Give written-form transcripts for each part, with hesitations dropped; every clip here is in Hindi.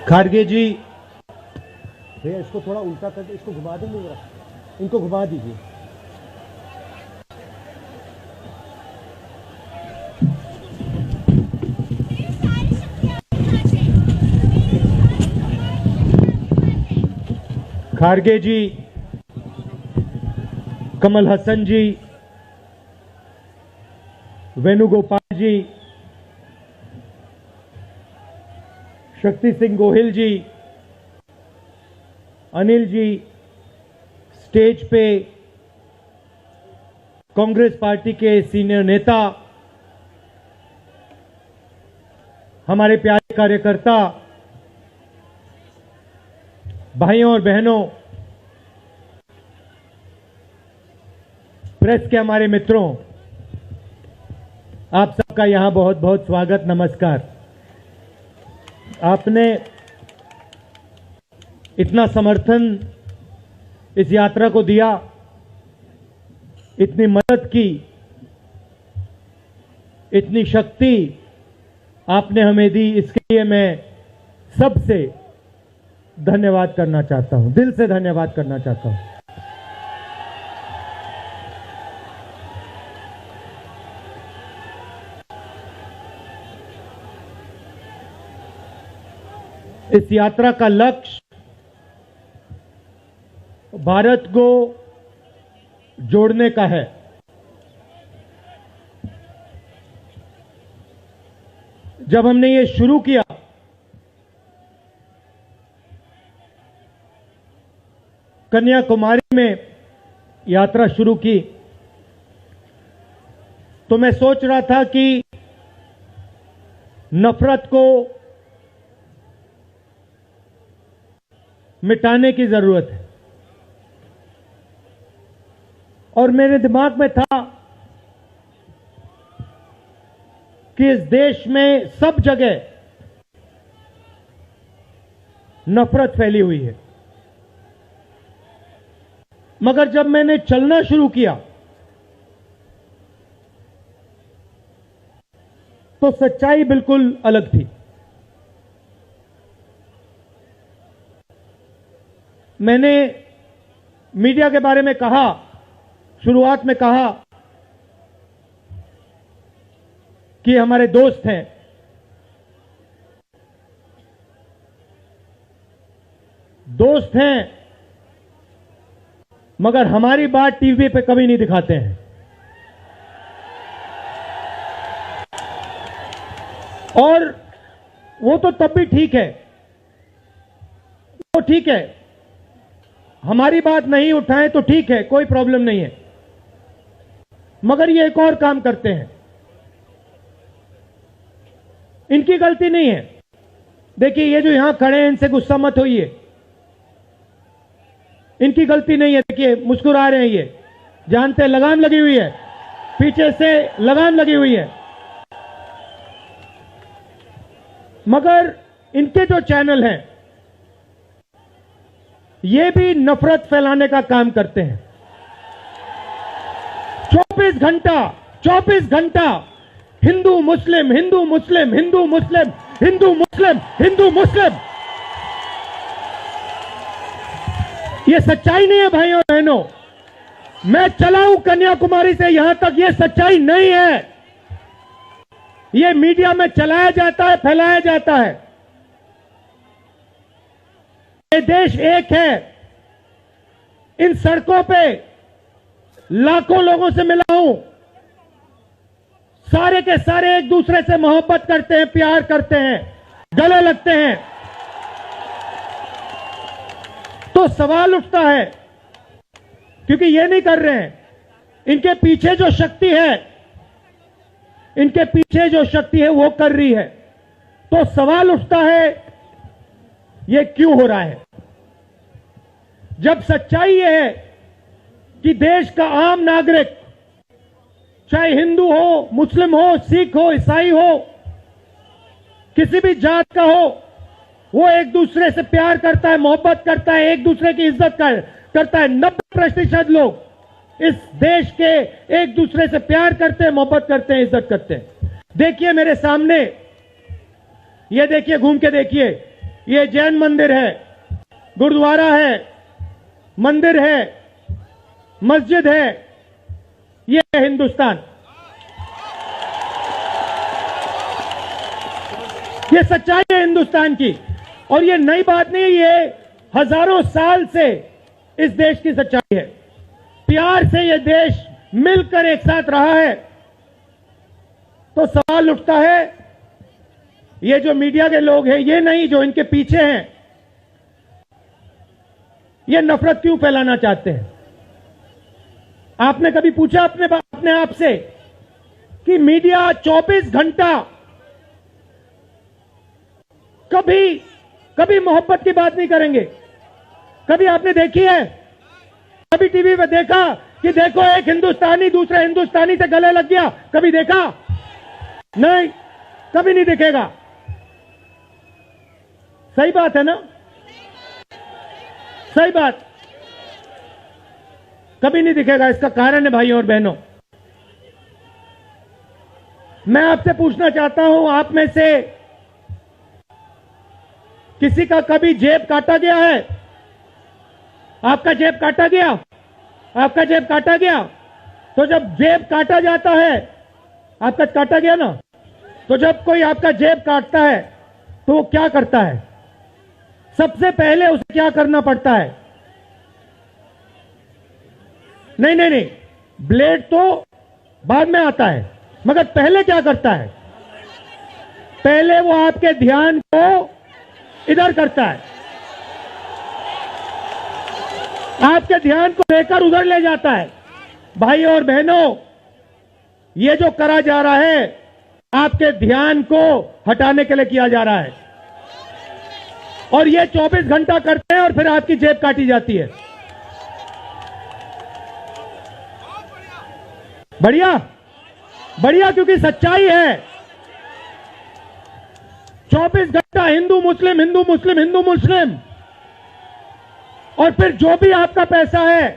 खारगे जी, भैया इसको थोड़ा उल्टा करके इसको घुमा देंगे जरा, इनको घुमा दीजिए। खारगे जी, कमल हसन जी, वेणुगोपाल जी, शक्ति सिंह गोहिल जी, अनिल जी, स्टेज पे कांग्रेस पार्टी के सीनियर नेता, हमारे प्यारे कार्यकर्ता, भाइयों और बहनों, प्रेस के हमारे मित्रों, आप सबका यहां बहुत बहुत स्वागत, नमस्कार। आपने इतना समर्थन इस यात्रा को दिया, इतनी मदद की, इतनी शक्ति आपने हमें दी, इसके लिए मैं सबसे धन्यवाद करना चाहता हूं, दिल से धन्यवाद करना चाहता हूं। इस यात्रा का लक्ष्य भारत को जोड़ने का है। जब हमने ये शुरू किया कन्याकुमारी में यात्रा शुरू की, तो मैं सोच रहा था कि नफरत को मिटाने की जरूरत है, और मेरे दिमाग में था कि इस देश में सब जगह नफरत फैली हुई है, मगर जब मैंने चलना शुरू किया तो सच्चाई बिल्कुल अलग थी। मैंने मीडिया के बारे में कहा, शुरुआत में कहा कि हमारे दोस्त हैं, मगर हमारी बात टीवी पे कभी नहीं दिखाते हैं। और वो तो तब भी ठीक है, वो ठीक है, हमारी बात नहीं उठाएं तो ठीक है, कोई प्रॉब्लम नहीं है, मगर ये एक और काम करते हैं, इनकी गलती नहीं है। देखिए, ये जो यहां खड़े हैं, इनसे गुस्सा मत होइए, इनकी गलती नहीं है। देखिए, मुस्कुरा रहे हैं, ये जानते हैं लगाम लगी हुई है, पीछे से लगाम लगी हुई है, मगर इनके जो चैनल हैं ये भी नफरत फैलाने का काम करते हैं। 24 घंटा हिंदू मुस्लिम, हिंदू मुस्लिम, हिंदू मुस्लिम, हिंदू मुस्लिम, हिंदू मुस्लिम। ये सच्चाई नहीं है भाइयों और बहनों। मैं चला हूं कन्याकुमारी से यहां तक, ये सच्चाई नहीं है। ये मीडिया में चलाया जाता है, फैलाया जाता है। ये देश एक है। इन सड़कों पे लाखों लोगों से मिला हूं, सारे के सारे एक दूसरे से मोहब्बत करते हैं, प्यार करते हैं, गले लगते हैं। तो सवाल उठता है, क्योंकि ये नहीं कर रहे हैं, इनके पीछे जो शक्ति है, इनके पीछे जो शक्ति है वो कर रही है। तो सवाल उठता है, ये क्यों हो रहा है? जब सच्चाई ये है कि देश का आम नागरिक, चाहे हिंदू हो, मुस्लिम हो, सिख हो, ईसाई हो, किसी भी जात का हो, वो एक दूसरे से प्यार करता है, मोहब्बत करता है, एक दूसरे की इज्जत करता है। 90% लोग इस देश के एक दूसरे से प्यार करते हैं, मोहब्बत करते हैं, इज्जत करते हैं। देखिए मेरे सामने, ये देखिए, घूम के देखिए, ये जैन मंदिर है, गुरुद्वारा है, मंदिर है, मस्जिद है, ये है हिंदुस्तान। ये सच्चाई है हिंदुस्तान की, और ये नई बात नहीं, ये हजारों साल से इस देश की सच्चाई है। प्यार से ये देश मिलकर एक साथ रहा है। तो सवाल उठता है, ये जो मीडिया के लोग हैं, ये नहीं जो इनके पीछे हैं, ये नफरत क्यों फैलाना चाहते हैं? आपने कभी पूछा अपने आप से कि मीडिया 24 घंटा कभी मोहब्बत की बात नहीं करेंगे? कभी आपने देखी है? कभी टीवी पे देखा कि देखो एक हिंदुस्तानी दूसरे हिंदुस्तानी से गले लग गया? कभी देखा? नहीं, कभी नहीं दिखेगा। सही बात है ना? सही बात, कभी नहीं दिखेगा। इसका कारण है भाइयों और बहनों, मैं आपसे पूछना चाहता हूं, आप में से किसी का कभी जेब काटा गया है? आपका जेब काटा गया? आपका जेब काटा गया? तो जब जेब काटा जाता है, आपका काटा गया ना, तो जब कोई आपका जेब काटता है तो वो क्या करता है? सबसे पहले उसे क्या करना पड़ता है? नहीं, ब्लेड तो बाद में आता है, मगर पहले क्या करता है? पहले वो आपके ध्यान को इधर करता है, आपके ध्यान को लेकर उधर ले जाता है। भाइयों और बहनों, ये जो करा जा रहा है, आपके ध्यान को हटाने के लिए किया जा रहा है, और ये 24 घंटा करते हैं और फिर आपकी जेब काटी जाती है। बढ़िया, बढ़िया, क्योंकि सच्चाई है। 24 घंटा हिंदू मुस्लिम, हिंदू मुस्लिम, हिंदू मुस्लिम, और फिर जो भी आपका पैसा है,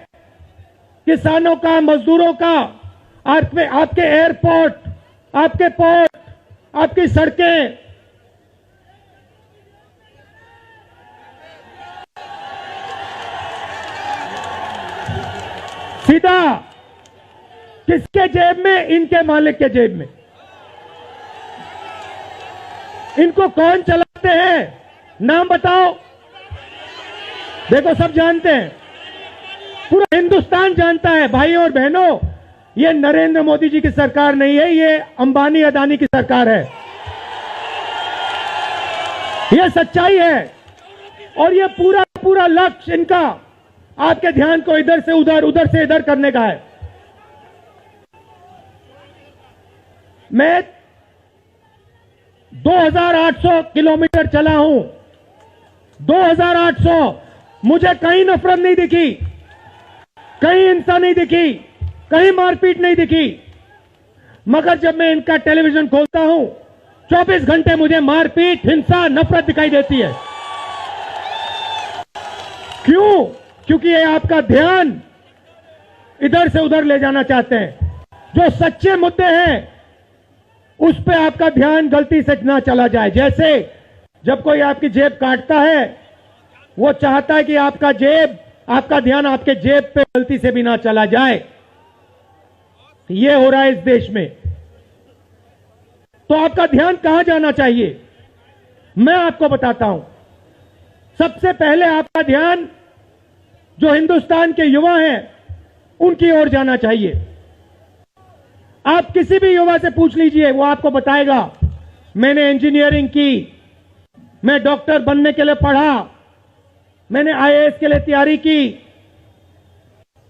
किसानों का, मजदूरों का, आपके एयरपोर्ट, आपके पोर्ट, आपकी सड़कें, सीधा किसके जेब में? इनके मालिक के जेब में। इनको कौन चलाते हैं? नाम बताओ। देखो, सब जानते हैं, पूरा हिंदुस्तान जानता है। भाइयों और बहनों, ये नरेंद्र मोदी जी की सरकार नहीं है, ये अंबानी अदानी की सरकार है। ये सच्चाई है, और ये पूरा लक्ष्य इनका आपके ध्यान को इधर से उधर, उधर से इधर करने का है। मैं 2800 किलोमीटर चला हूं, 2800, मुझे कहीं नफरत नहीं दिखी, कहीं हिंसा नहीं दिखी, कहीं मारपीट नहीं दिखी। मगर जब मैं इनका टेलीविजन खोलता हूं, 24 घंटे मुझे मारपीट, हिंसा, नफरत दिखाई देती है। क्यों? क्योंकि ये आपका ध्यान इधर से उधर ले जाना चाहते हैं। जो सच्चे मुद्दे हैं उस पे आपका ध्यान गलती से ना चला जाए। जैसे जब कोई आपकी जेब काटता है, वो चाहता है कि आपका ध्यान आपके जेब पे गलती से भी ना चला जाए। ये हो रहा है इस देश में। तो आपका ध्यान कहां जाना चाहिए? मैं आपको बताता हूं। सबसे पहले आपका ध्यान जो हिंदुस्तान के युवा हैं उनकी ओर जाना चाहिए। आप किसी भी युवा से पूछ लीजिए, वो आपको बताएगा, मैंने इंजीनियरिंग की, मैं डॉक्टर बनने के लिए पढ़ा, मैंने आईएएस के लिए तैयारी की,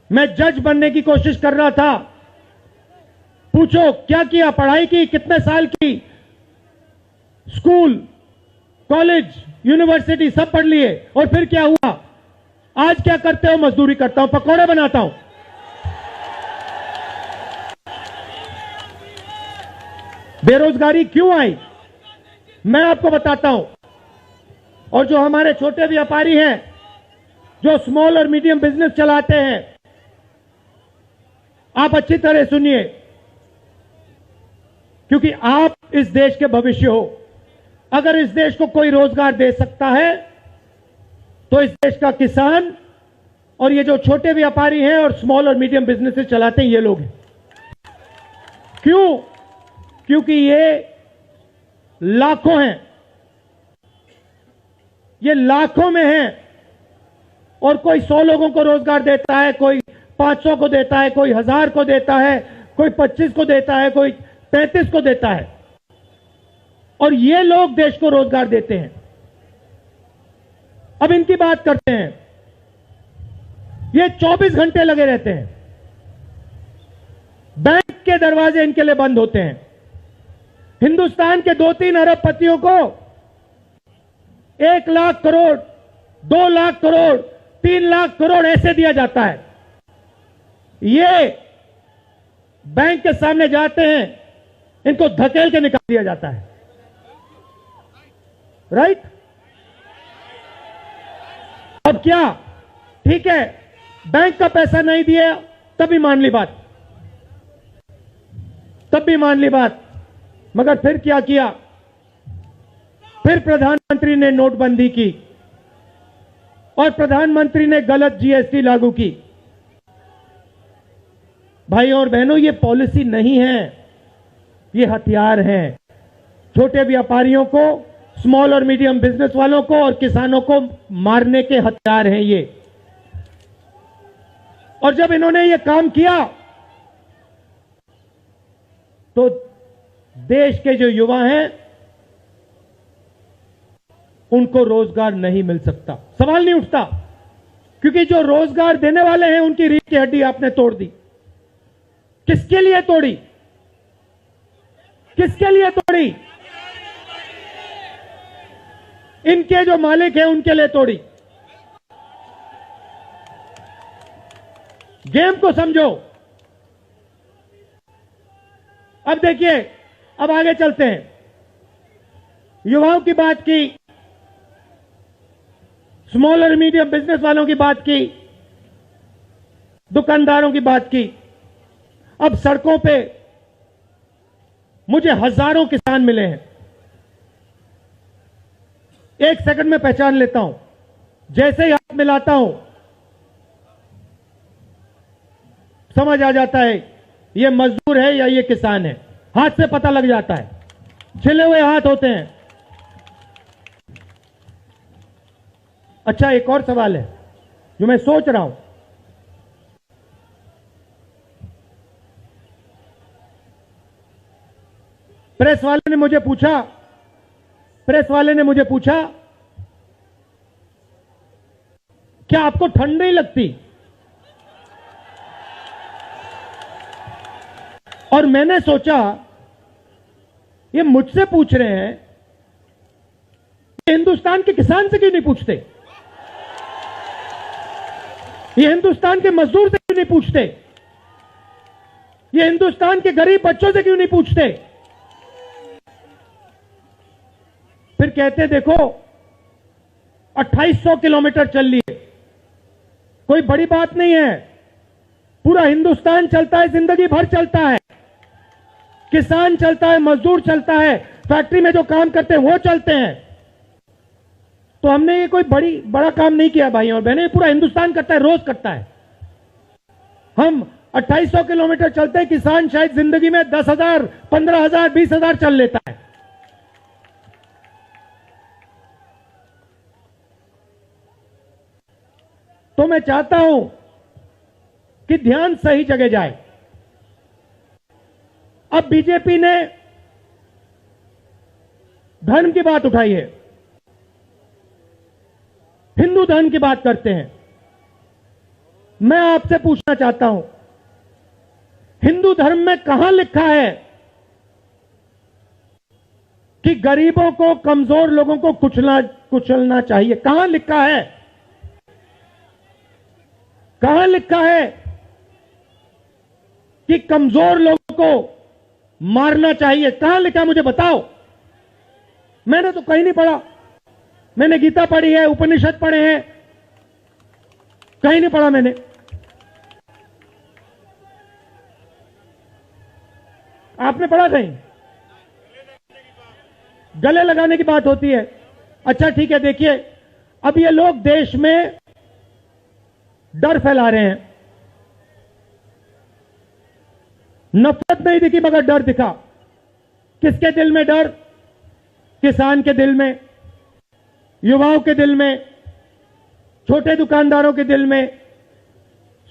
मैं जज बनने की कोशिश कर रहा था। पूछो क्या किया? पढ़ाई की, कितने साल की? स्कूल, कॉलेज, यूनिवर्सिटी सब पढ़ लिए, और फिर क्या हुआ? आज क्या करते हो? मजदूरी करता हूं, पकौड़े बनाता हूं। बेरोजगारी क्यों आई? मैं आपको बताता हूं। और जो हमारे छोटे व्यापारी हैं, जो स्मॉल और मीडियम बिजनेस चलाते हैं, आप अच्छी तरह सुनिए, क्योंकि आप इस देश के भविष्य हो। अगर इस देश को कोई रोजगार दे सकता है तो इस देश का किसान और ये जो छोटे व्यापारी हैं और स्मॉल और मीडियम बिजनेसेस चलाते हैं ये लोग हैं। क्यों? क्योंकि ये लाखों हैं, ये लाखों में हैं और कोई 100 लोगों को रोजगार देता है, कोई 500 को देता है, कोई 1000 को देता है, कोई 25 को देता है, कोई 35 को देता है और ये लोग देश को रोजगार देते हैं। अब इनकी बात करते हैं। ये 24 घंटे लगे रहते हैं, बैंक के दरवाजे इनके लिए बंद होते हैं। हिंदुस्तान के 2-3 अरबपतियों को 1 लाख करोड़, 2 लाख करोड़, 3 लाख करोड़ ऐसे दिया जाता है। ये बैंक के सामने जाते हैं, इनको धकेल के निकाल दिया जाता है। राइट? अब क्या? ठीक है, बैंक का पैसा नहीं दिया तभी मान ली बात, तब भी मान ली बात। मगर फिर क्या किया? फिर प्रधानमंत्री ने नोटबंदी की और प्रधानमंत्री ने गलत जीएसटी लागू की। भाइयों और बहनों, ये पॉलिसी नहीं है, ये हथियार है। छोटे व्यापारियों को, स्मॉल और मीडियम बिजनेस वालों को और किसानों को मारने के हथियार हैं ये। और जब इन्होंने ये काम किया तो देश के जो युवा हैं उनको रोजगार नहीं मिल सकता, सवाल नहीं उठता, क्योंकि जो रोजगार देने वाले हैं उनकी रीढ़ की हड्डी आपने तोड़ दी। किसके लिए तोड़ी? किसके लिए तोड़ी? इनके जो मालिक हैं उनके लिए तोड़ी। गेम को समझो। अब देखिए, अब आगे चलते हैं। युवाओं की बात की, स्मॉल और मीडियम बिजनेस वालों की बात की, दुकानदारों की बात की। अब सड़कों पे मुझे हजारों किसान मिले हैं। 1 सेकंड में पहचान लेता हूं, जैसे ही हाथ मिलाता हूं समझ आ जाता है ये मजदूर है या ये किसान है। हाथ से पता लग जाता है, छिले हुए हाथ होते हैं। अच्छा, एक और सवाल है जो मैं सोच रहा हूं। प्रेस वाले ने मुझे पूछा क्या आपको ठंड नहीं लगती? और मैंने सोचा ये मुझसे पूछ रहे हैं, ये हिंदुस्तान के किसान से क्यों नहीं पूछते? ये हिंदुस्तान के मजदूर से क्यों नहीं पूछते? ये हिंदुस्तान के गरीब बच्चों से क्यों नहीं पूछते? फिर कहते देखो 2800 किलोमीटर चल लिए, कोई बड़ी बात नहीं है। पूरा हिंदुस्तान चलता है, जिंदगी भर चलता है। किसान चलता है, मजदूर चलता है, फैक्ट्री में जो काम करते हैं वो चलते हैं। तो हमने ये कोई बड़ा काम नहीं किया भाई और बहनें, पूरा हिंदुस्तान करता है, रोज करता है। हम 2800 किलोमीटर चलते हैं, किसान शायद जिंदगी में 10,000, 15,000, 20,000 चल लेता है। तो मैं चाहता हूं कि ध्यान सही जगह जाए। अब बीजेपी ने धर्म की बात उठाई है, हिंदू धर्म की बात करते हैं। मैं आपसे पूछना चाहता हूं, हिंदू धर्म में कहां लिखा है कि गरीबों को, कमजोर लोगों को कुचलना चाहिए? कहां लिखा है? कहां लिखा है कि कमजोर लोगों को मारना चाहिए? कहां लिखा, मुझे बताओ। मैंने तो कहीं नहीं पढ़ा। मैंने गीता पढ़ी है, उपनिषद पढ़े हैं, कहीं नहीं पढ़ा मैंने। आपने पढ़ा कहीं? गले लगाने की बात होती है। अच्छा ठीक है, देखिए अब ये लोग देश में डर फैला रहे हैं। नफरत नहीं दिखी मगर डर दिखा। किसके दिल में डर? किसान के दिल में, युवाओं के दिल में, छोटे दुकानदारों के दिल में,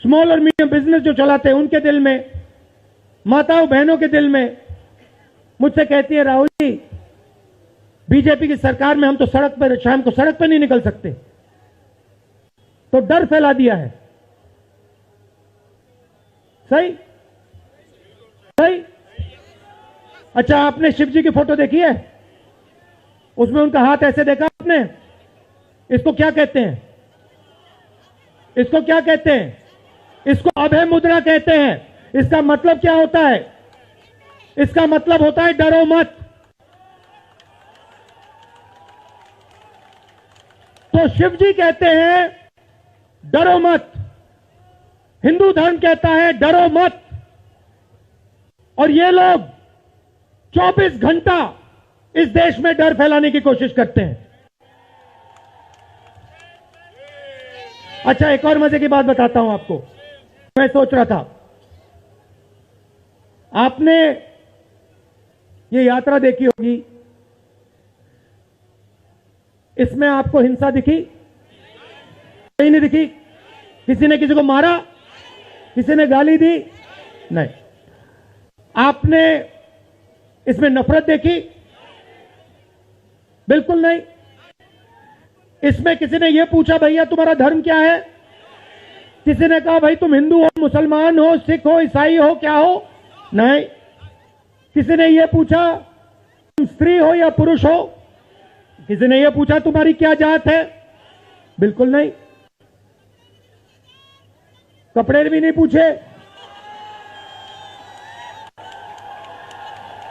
स्मॉल और मीडियम बिजनेस जो चलाते हैं उनके दिल में, माताओं बहनों के दिल में। मुझसे कहती है, राहुल जी बीजेपी की सरकार में हम तो सड़क पर, शाम को सड़क पर नहीं निकल सकते। तो डर फैला दिया है। सही सही। अच्छा, आपने शिव जी की फोटो देखी है? उसमें उनका हाथ ऐसे देखा आपने? इसको क्या कहते हैं? इसको क्या कहते हैं? इसको अभय मुद्रा कहते हैं। इसका मतलब क्या होता है? इसका मतलब होता है डरो मत। तो शिव जी कहते हैं डरो मत, हिंदू धर्म कहता है डरो मत, और ये लोग 24 घंटा इस देश में डर फैलाने की कोशिश करते हैं। अच्छा, एक और मजे की बात बताता हूं आपको। मैं सोच रहा था, आपने ये यात्रा देखी होगी, इसमें आपको हिंसा दिखी? कहीं नहीं दिखी? किसी ने किसी को मारा? किसी ने गाली दी? नहीं। आपने इसमें नफरत देखी? बिल्कुल नहीं। इसमें किसी ने यह पूछा भैया तुम्हारा धर्म क्या है? किसी ने कहा भाई तुम हिंदू हो, मुसलमान हो, सिख हो, ईसाई हो, क्या हो? नहीं। किसी ने यह पूछा तुम स्त्री हो या पुरुष हो? किसी ने यह पूछा तुम्हारी क्या जात है? बिल्कुल नहीं। कपड़े भी नहीं पूछे,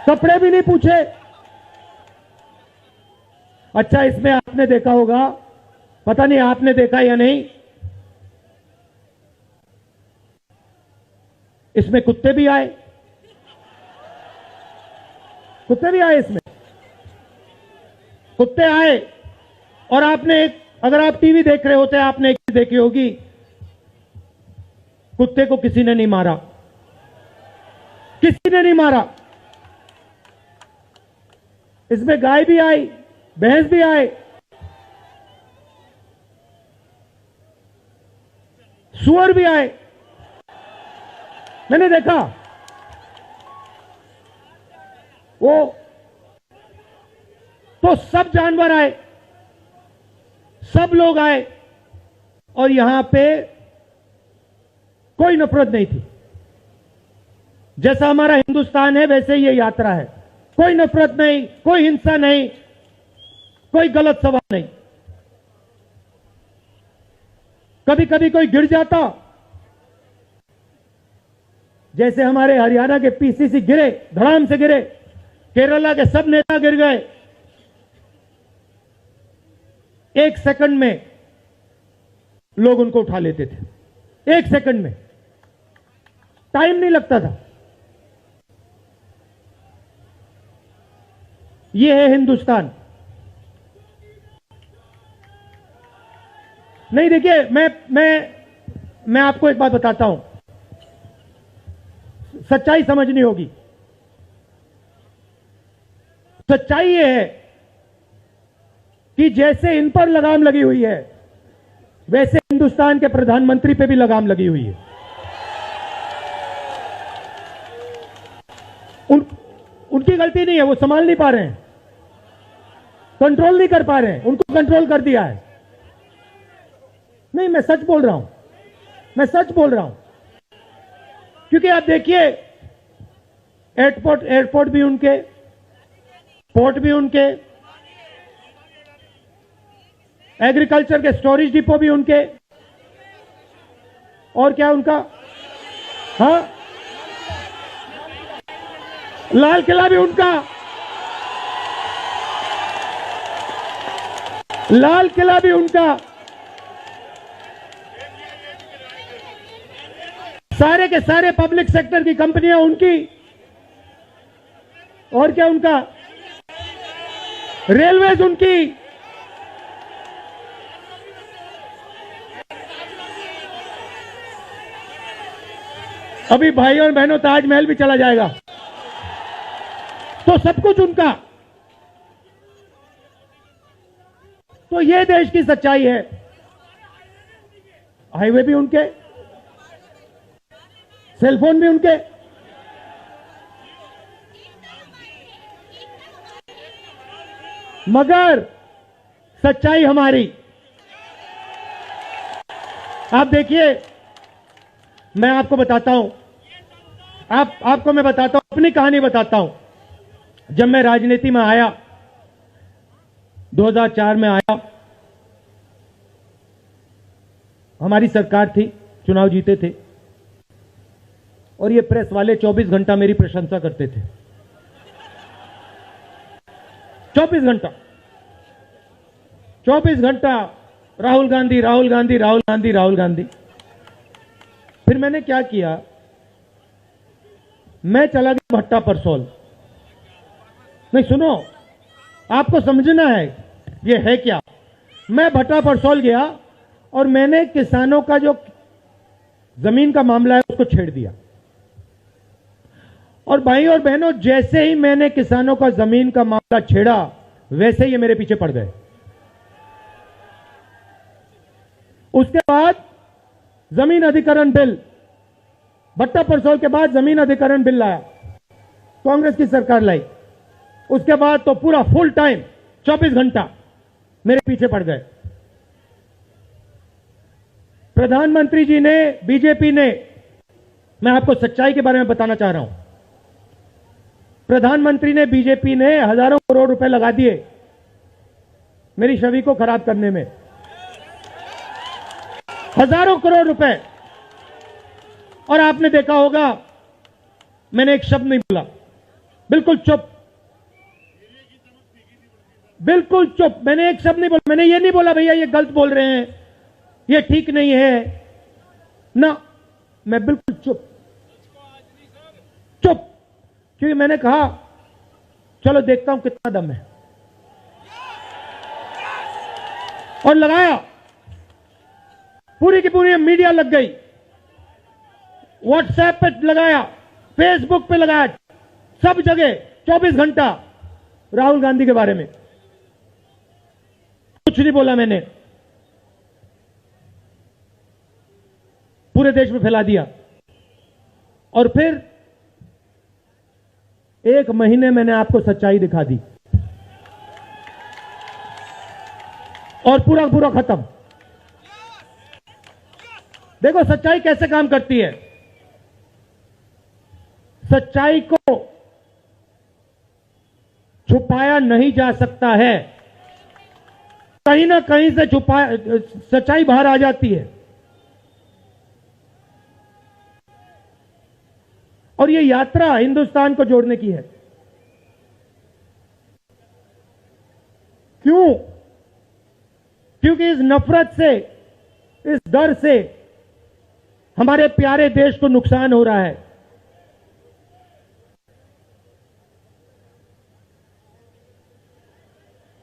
कपड़े भी नहीं पूछे। अच्छा, इसमें आपने देखा होगा, पता नहीं आपने देखा या नहीं, इसमें कुत्ते भी आए। कुत्ते भी आए इसमें, कुत्ते आए। और आपने, अगर आप टीवी देख रहे होते, आपने एक चीज देखी होगी, कुत्ते को किसी ने नहीं मारा, किसी ने नहीं मारा। इसमें गाय भी आई, भैंस भी आए, सुअर भी आए, मैंने देखा। वो तो सब जानवर आए, सब लोग आए, और यहां पे कोई नफरत नहीं थी। जैसा हमारा हिंदुस्तान है वैसे ये यात्रा है। कोई नफरत नहीं, कोई हिंसा नहीं, कोई गलत सवाल नहीं। कभी कभी कोई गिर जाता, जैसे हमारे हरियाणा के पीसीसी गिरे, धड़ाम से गिरे, केरला के सब नेता गिर गए, 1 सेकंड में लोग उनको उठा लेते थे। 1 सेकंड में, टाइम नहीं लगता था। यह है हिंदुस्तान। नहीं, देखिए मैं आपको एक बात बताता हूं, सच्चाई समझनी होगी। सच्चाई यह है कि जैसे इन पर लगाम लगी हुई है, वैसे हिंदुस्तान के प्रधानमंत्री पे भी लगाम लगी हुई है। उनकी गलती नहीं है, वो संभाल नहीं पा रहे हैं, कंट्रोल नहीं कर पा रहे हैं, उनको कंट्रोल कर दिया है। नहीं, मैं सच बोल रहा हूं, मैं सच बोल रहा हूं। क्योंकि आप देखिए, एयरपोर्ट भी उनके, पोर्ट भी उनके, एग्रीकल्चर के स्टोरेज डिपो भी उनके, और क्या उनका, हाँ, लाल किला भी उनका, लाल किला भी उनका, सारे के सारे पब्लिक सेक्टर की कंपनियां उनकी, और क्या उनका, रेलवेज उनकी, अभी भाई और बहनों ताजमहल भी चला जाएगा, तो सब कुछ उनका। तो ये देश की सच्चाई है। हाईवे भी उनके, सेलफोन भी उनके, मगर सच्चाई हमारी। आप देखिए, मैं आपको बताता हूं, आपको मैं बताता हूं, अपनी कहानी बताता हूं। जब मैं राजनीति में आया, 2004 में आया, हमारी सरकार थी, चुनाव जीते थे, और ये प्रेस वाले 24 घंटा मेरी प्रशंसा करते थे। 24 घंटा, 24 घंटा राहुल गांधी, राहुल गांधी, राहुल गांधी, राहुल गांधी। फिर मैंने क्या किया, मैं चला गया भट्टा परसोल। नहीं सुनो, आपको समझना है ये है क्या। मैं भट्टा परसोल गया और मैंने किसानों का जो जमीन का मामला है उसको छेड़ दिया। और भाई और बहनों, जैसे ही मैंने किसानों का जमीन का मामला छेड़ा, वैसे ही ये मेरे पीछे पड़ गए। उसके बाद जमीन अधिकरण बिल, भट्टा परसोल के बाद जमीन अधिकरण बिल लाया, कांग्रेस की सरकार लाई। उसके बाद तो पूरा फुल टाइम 24 घंटा मेरे पीछे पड़ गए। प्रधानमंत्री जी ने, बीजेपी ने, मैं आपको सच्चाई के बारे में बताना चाह रहा हूं, प्रधानमंत्री ने, बीजेपी ने हजारों करोड़ रुपए लगा दिए मेरी छवि को खराब करने में। हजारों करोड़ रुपए। और आपने देखा होगा, मैंने एक शब्द नहीं बोला, बिल्कुल चुप, बिल्कुल चुप। मैंने एक शब्द नहीं बोला। मैंने ये नहीं बोला भैया ये गलत बोल रहे हैं, ये ठीक नहीं है ना, मैं बिल्कुल चुप, चुप। क्योंकि मैंने कहा चलो देखता हूं कितना दम है, और लगाया। पूरी की पूरी मीडिया लग गई, व्हाट्सएप पे लगाया, फेसबुक पे लगाया, सब जगह 24 घंटा राहुल गांधी के बारे में। कुछ नहीं बोला मैंने, पूरे देश में फैला दिया। और फिर 1 महीने मैंने आपको सच्चाई दिखा दी, और पूरा पूरा खत्म। देखो सच्चाई कैसे काम करती है। सच्चाई को छुपाया नहीं जा सकता है, कहीं ना कहीं से सच्चाई बाहर आ जाती है। और ये यात्रा हिंदुस्तान को जोड़ने की है। क्यों? क्योंकि इस नफरत से, इस डर से हमारे प्यारे देश को नुकसान हो रहा है।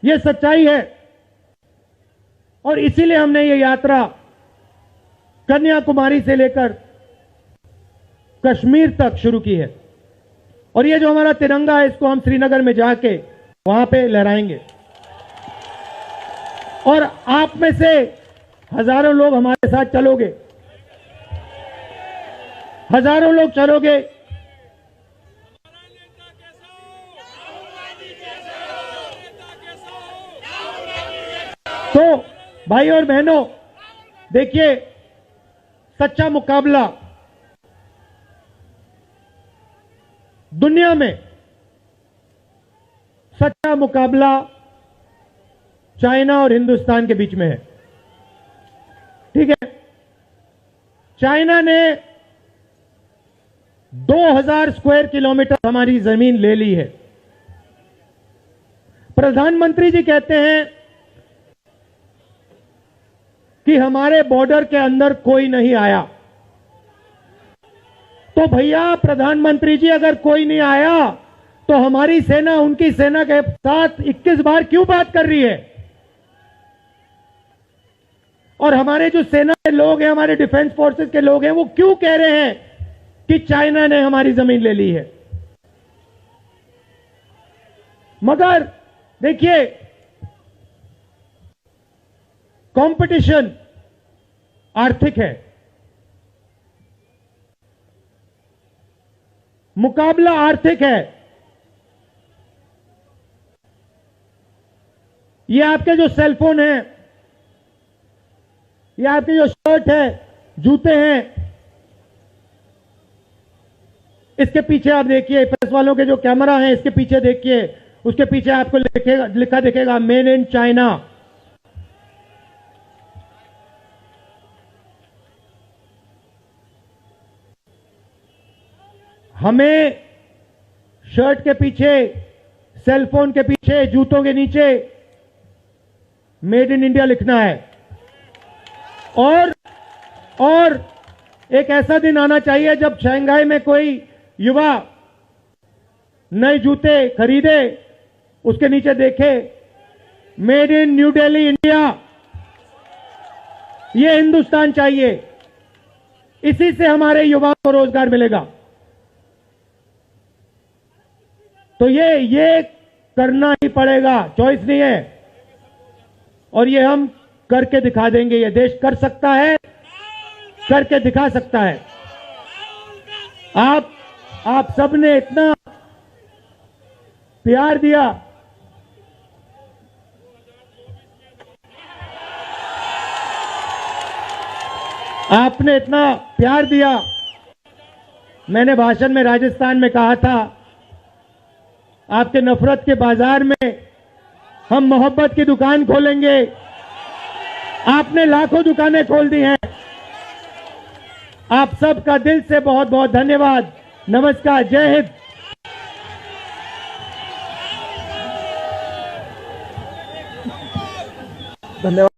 यह सच्चाई है, और इसीलिए हमने ये यात्रा कन्याकुमारी से लेकर कश्मीर तक शुरू की है। और ये जो हमारा तिरंगा है, इसको हम श्रीनगर में जाके वहां पे लहराएंगे। और आप में से हजारों लोग हमारे साथ चलोगे, हजारों लोग चलोगे। तो भाई और बहनों, देखिए, सच्चा मुकाबला दुनिया में, सच्चा मुकाबला चाइना और हिंदुस्तान के बीच में है। ठीक है, चाइना ने 2000 स्क्वायर किलोमीटर हमारी जमीन ले ली है। प्रधानमंत्री जी कहते हैं कि हमारे बॉर्डर के अंदर कोई नहीं आया। तो भैया प्रधानमंत्री जी, अगर कोई नहीं आया तो हमारी सेना उनकी सेना के साथ 21 बार क्यों बात कर रही है? और हमारे जो सेना के लोग हैं, हमारे डिफेंस फोर्सेस के लोग हैं, वो क्यों कह रहे हैं कि चाइना ने हमारी जमीन ले ली है? मगर देखिए, कंपटीशन आर्थिक है, मुकाबला आर्थिक है। ये आपके जो सेलफोन है, ये आपकी जो शर्ट है, जूते हैं, इसके पीछे आप देखिए, प्रेस वालों के जो कैमरा है इसके पीछे देखिए, उसके पीछे आपको लिखा दिखेगा मेड इन चाइना। हमें शर्ट के पीछे, सेलफोन के पीछे, जूतों के नीचे मेड इन इंडिया लिखना है। और एक ऐसा दिन आना चाहिए जब शंघाई में कोई युवा नए जूते खरीदे, उसके नीचे देखे made in new Delhi India. ये हिंदुस्तान चाहिए, इसी से हमारे युवाओं को रोजगार मिलेगा। तो ये करना ही पड़ेगा, चॉइस नहीं है। और ये हम करके दिखा देंगे। ये देश कर सकता है, करके दिखा सकता है। आप सबने इतना प्यार दिया, आपने इतना प्यार दिया। मैंने भाषण में राजस्थान में कहा था, आपके नफरत के बाजार में हम मोहब्बत की दुकान खोलेंगे। आपने लाखों दुकानें खोल दी हैं। आप सबका दिल से बहुत बहुत धन्यवाद। नमस्कार, जय हिंद। धन्यवाद।